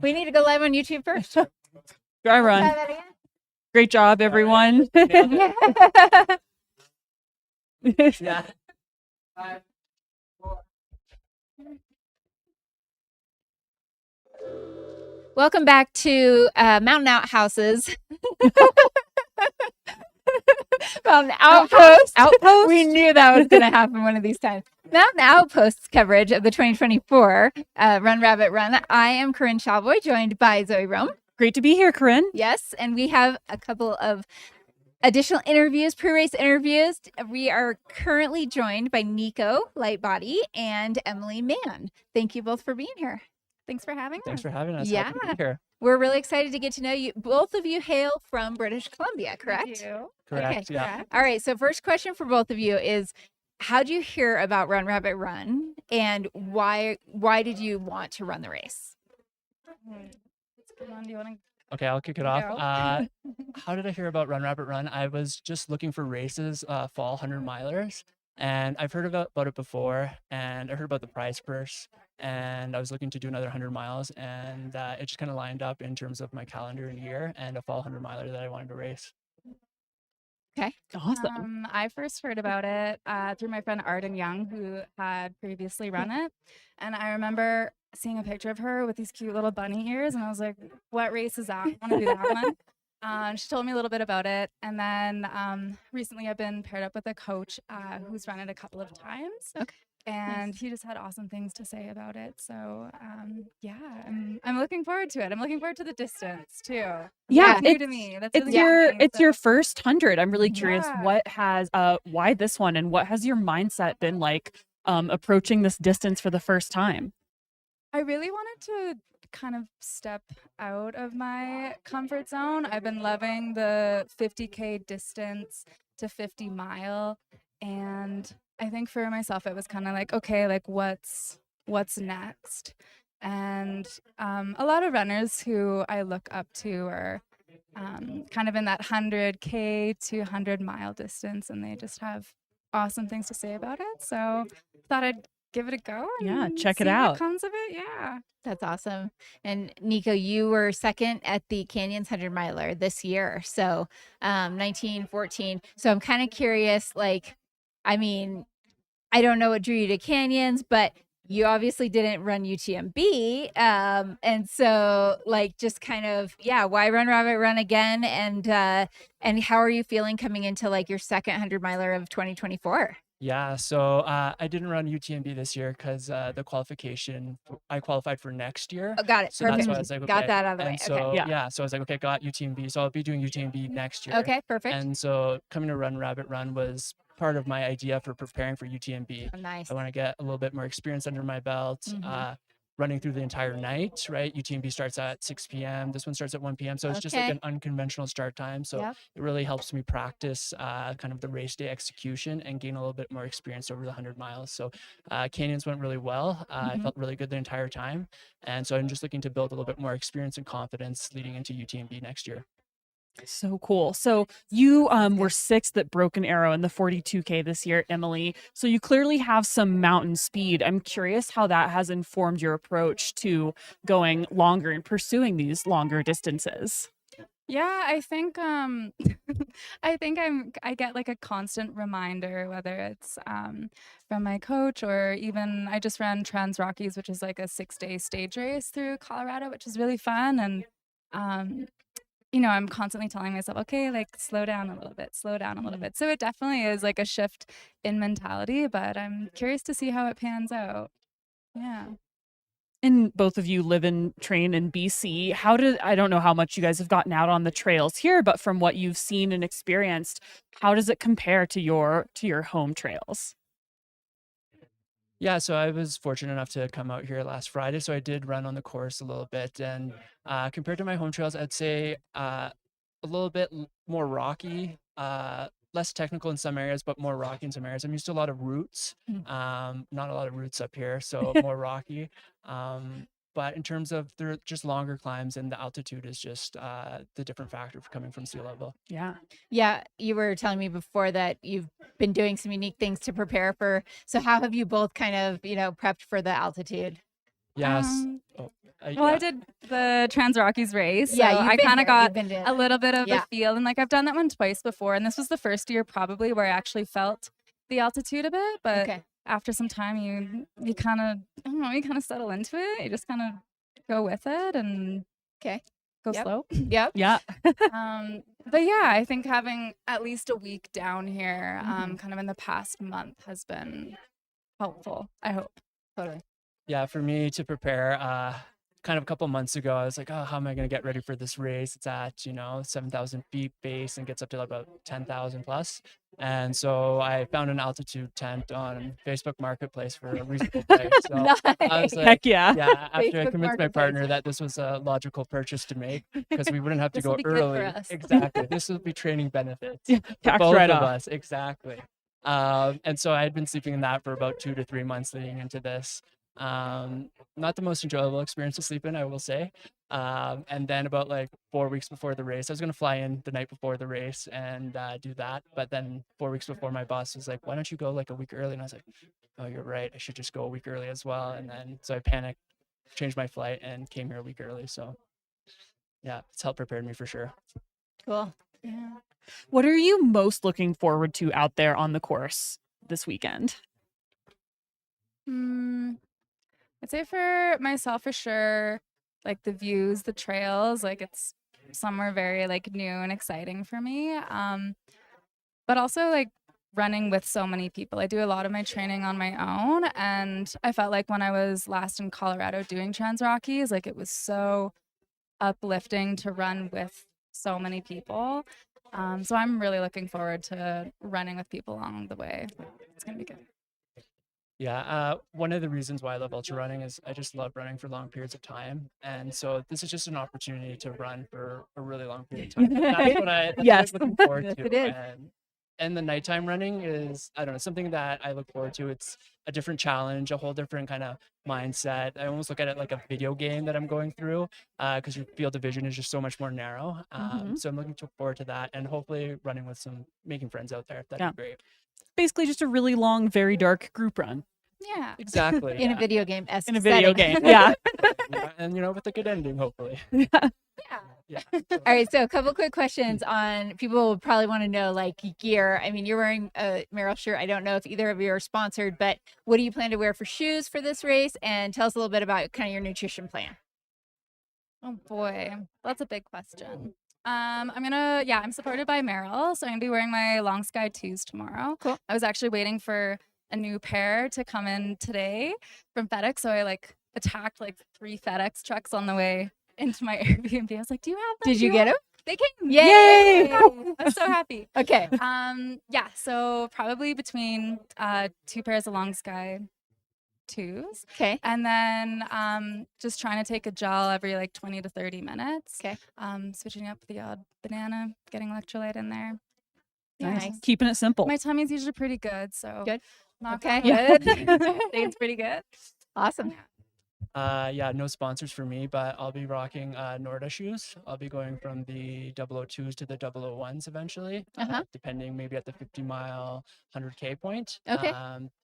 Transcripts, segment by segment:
We need to go live on YouTube first. Dry run. Try that again. Great job, everyone. Yeah. Welcome back to Mountain Outhouses. Mountain Outposts. Outpost? We knew that was going to happen one of these times. Mountain Outposts coverage of the 2024 Run Rabbit Run. I am Corinne Chalvoy, joined by Zoe Rome. Great to be here, Corinne. Yes, and we have a couple of additional interviews, pre-race interviews. We are currently joined by Nico, Lightbody, and Emilie, Mann. Thank you both for being here. Thanks for having us. Thanks for having us. Yeah. Happy to be here. We're really excited to get to know you. Both of you hail from British Columbia, correct? Correct. Okay. Yeah. All right. So first question for both of you is, how did you hear about Run Rabbit Run, and why did you want to run the race? Do you want to Okay, I'll kick it off. How did I hear about Run Rabbit Run? I was just looking for races, fall 100 milers, and I've heard about it before, and I heard about the prize purse, and I was looking to do another 100 miles, and it just kind of lined up in terms of my calendar and year and a fall 100 miler that I wanted to race. Okay. Awesome. I first heard about it through my friend Arden Young, who had previously run it. And I remember seeing a picture of her with these cute little bunny ears. And I was like, what race is that? I want to do that one. She told me a little bit about it. And then recently I've been paired up with a coach who's run it a couple of times. Okay. And he just had awesome things to say about it. So, I'm looking forward to it. I'm looking forward to the distance too. Yeah, It's new to me. That's It's really your exciting. your first 100. I'm really curious Yeah. what has why this one, and what has your mindset been like approaching this distance for the first time? I really wanted to kind of step out of my comfort zone. I've been loving the 50K distance to 50 mile, and I think for myself it was kind of like, okay, like what's next? And a lot of runners who I look up to are kind of in that 100K to 100 mile distance, and they just have awesome things to say about it. So thought I'd give it a go. Yeah, And check it see out. what comes of it. Yeah. That's awesome. And Nico, you were second at the Canyons 100 miler this year. So 1914. So I'm kind of curious, like, I mean, I don't know what drew you to Canyons, but you obviously didn't run UTMB. And so like, just kind of, yeah, why Run Rabbit Run again? And how are you feeling coming into like your second 100 miler of 2024? Yeah, so I didn't run UTMB this year because the qualification, I qualified for next year. Oh, got it. So Perfect. that's why I was like, Got okay. that out of the way. And so, Okay. Yeah. so I was like, okay, got UTMB. So I'll be doing UTMB next year. Okay, perfect. And so coming to Run Rabbit Run was part of my idea for preparing for UTMB. Oh, nice. I want to get a little bit more experience under my belt, running through the entire night, right? UTMB starts at 6 p.m. This one starts at 1 p.m. So it's just like Okay. an unconventional start time. So Yep. it really helps me practice kind of the race day execution and gain a little bit more experience over the 100 miles. So Canyons went really well. I felt really good the entire time. And so I'm just looking to build a little bit more experience and confidence leading into UTMB next year. So cool. So you were sixth at Broken Arrow in the 42K this year, Emilie. So you clearly have some mountain speed. I'm curious how that has informed your approach to going longer and pursuing these longer distances. Yeah, I think I get like a constant reminder, whether it's from my coach or even I just ran Trans Rockies, which is like a 6-day stage race through Colorado, which is really fun. And I'm constantly telling myself, okay, like slow down a little bit, slow down a little bit. So it definitely is like a shift in mentality, but I'm curious to see how it pans out. Yeah. And both of you live and train in BC. I don't know how much you guys have gotten out on the trails here, but from what you've seen and experienced, how does it compare to your home trails? Yeah, so I was fortunate enough to come out here last Friday. So I did run on the course a little bit. And compared to my home trails, I'd say a little bit more rocky, less technical in some areas, but more rocky in some areas. I'm used to a lot of roots, not a lot of roots up here, so more rocky. But in terms of they're just longer climbs, and the altitude is just the different factor for coming from sea level. Yeah. Yeah, you were telling me before that you've been doing some unique things to prepare for. So how have you both kind of, prepped for the altitude? Yes. Well, Yeah. I did the Trans Rockies race, so Yeah, you've I been kind of here. You've got been to a little bit of Yeah. a feel, and like I've done that one twice before, and this was the first year probably where I actually felt the altitude a bit, but Okay. after some time you kind of, I don't know, you kind of settle into it. You just kind of go with it and Okay. go Yep. slow. Yep. Yeah. But yeah, I think having at least a week down here, Mhm. kind of in the past month, has been helpful, I hope. Totally. Yeah, for me to prepare, kind of a couple months ago, I was like, oh, how am I going to get ready for this race? It's at, 7,000 feet base and gets up to about 10,000 plus. And so I found an altitude tent on Facebook Marketplace for a reasonable price. So I was Nice. like, Heck yeah. yeah, after I Facebook convinced my Marketplace. partner that this was a logical purchase to make because we wouldn't have to This will go be good for early. us. Exactly. This will be training benefits Yeah, for tax both write of off. us. Exactly. And so I had been sleeping in that for about 2 to 3 months leading into this. Not the most enjoyable experience to sleep in, I will say. And then about like 4 weeks before the race, I was going to fly in the night before the race and do that. But then 4 weeks before, my boss was like, why don't you go like a week early? And I was like, oh, you're right. I should just go a week early as well. And then so I panicked, changed my flight and came here a week early. So yeah, it's helped prepare me for sure. Cool. Yeah. What are you most looking forward to out there on the course this weekend? I'd say for myself, for sure, like the views, the trails, like it's somewhere very like new and exciting for me. But also like running with so many people. I do a lot of my training on my own, and I felt like when I was last in Colorado doing Trans Rockies, like it was so uplifting to run with so many people. So I'm really looking forward to running with people along the way. It's gonna be good. Yeah, one of the reasons why I love ultra running is I just love running for long periods of time, and so this is just an opportunity to run for a really long period of time. That's what Yes. I'm looking forward Yes, to. it is. And the nighttime running is, I don't know, something that I look forward to. It's a different challenge, a whole different kind of mindset. I almost look at it like a video game that I'm going through because your field of vision is just so much more narrow. Mhm. So I'm looking forward to that and hopefully running with making friends out there. That'd Yeah. be great. Basically just a really long, very dark group run Yeah. Exactly. In a yeah. video game. in a video game. Yeah. And with a good ending, hopefully. Yeah. All right, so a couple quick questions on people will probably want to know like gear. I mean, you're wearing a Merrill shirt. I don't know if either of you are sponsored, but what do you plan to wear for shoes for this race? And tell us a little bit about kind of your nutrition plan. Oh boy, that's a big question. I'm supported by Merrill, so I'm gonna be wearing my Long Sky 2s tomorrow. Cool. I was actually waiting for a new pair to come in today from FedEx, so I like attacked like 3 FedEx trucks on the way into my Airbnb. I was like, "Do you have them? Did you get them? They came. Yay! I'm so happy. Okay. Yeah, so probably between 2 pairs of Long Sky 2s. Okay. And then just trying to take a gel every like 20 to 30 minutes. Okay. Switching up the odd banana, getting electrolyte in there. Nice. Keeping it simple. My tummy's usually pretty good, so Good. knock Okay. on wood. I think it's pretty good. Awesome. Yeah, no sponsors for me, but I'll be rocking Norda shoes. I'll be going from the 002s to the 001s eventually, depending maybe at the 50-mile 100K point. Okay.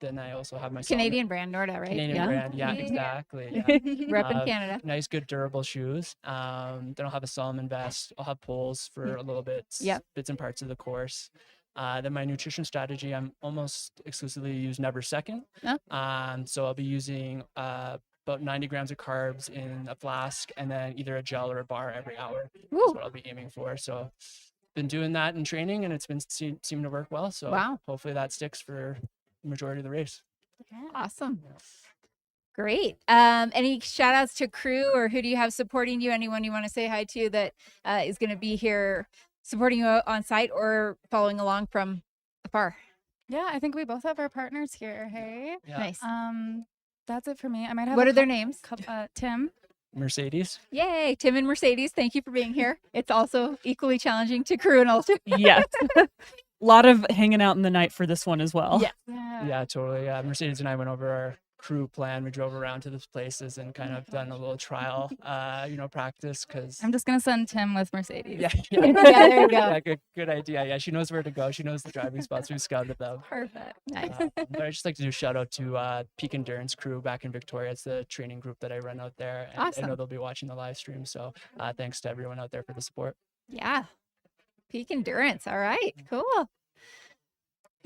Then I also have my Canadian brand, Norda, right? Canadian Yeah. brand. Yeah, Yeah. exactly. Yeah. Rep in Canada. Nice, good, durable shoes. Then I'll have a Solomon vest. I'll have poles for a little bit, bits and parts of the course. Then my nutrition strategy, I'm almost exclusively use Never Second. So I'll be using about 90 grams of carbs in a flask and then either a gel or a bar every hour is what I'll be aiming for. So been doing that in training and it's been seeming to work well. So hopefully that sticks for the majority of the race. Awesome. Great. Any shout outs to crew or who do you have supporting you? Anyone you want to say hi to that is going to be here supporting you on site or following along from afar? Yeah, I think we both have our partners here. Hey. Yeah. Nice. That's it for me. I might have. What are their names? Tim. Mercedes. Yay, Tim and Mercedes. Thank you for being here. It's also equally challenging to crew and ultra. Yes. A lot of hanging out in the night for this one as well. Yeah. Yeah, totally. Yeah, Mercedes and I went over our crew plan. We drove around to those places and kind of done a little trial, practice because. I'm just gonna send Tim with Mercedes. Yeah, Yeah, there you go. yeah, good idea. Yeah, she knows where to go. She knows the driving spots. We've scouted them. Perfect. Nice. But I just like to do a shout out to Peak Endurance Crew back in Victoria. It's the training group that I run out there. And I Awesome. know they'll be watching the live stream. So thanks to everyone out there for the support. Yeah. Peak endurance. All right. Cool.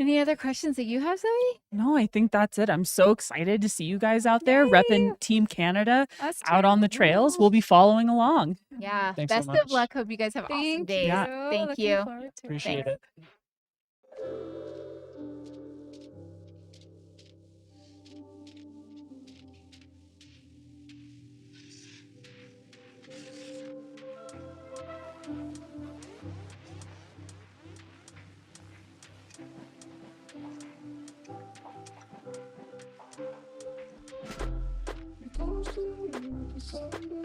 Any other questions that you have, Zoe? No, I think that's it. I'm so excited to see you guys out there Yay. repping Team Canada Us out too. on the trails. We'll be following along. Yeah. Thanks so Best of much. luck. Hope you guys have awesome Thank days. you. Yeah. Thank Looking you. forward to it. Appreciate Thanks. it. Close to you,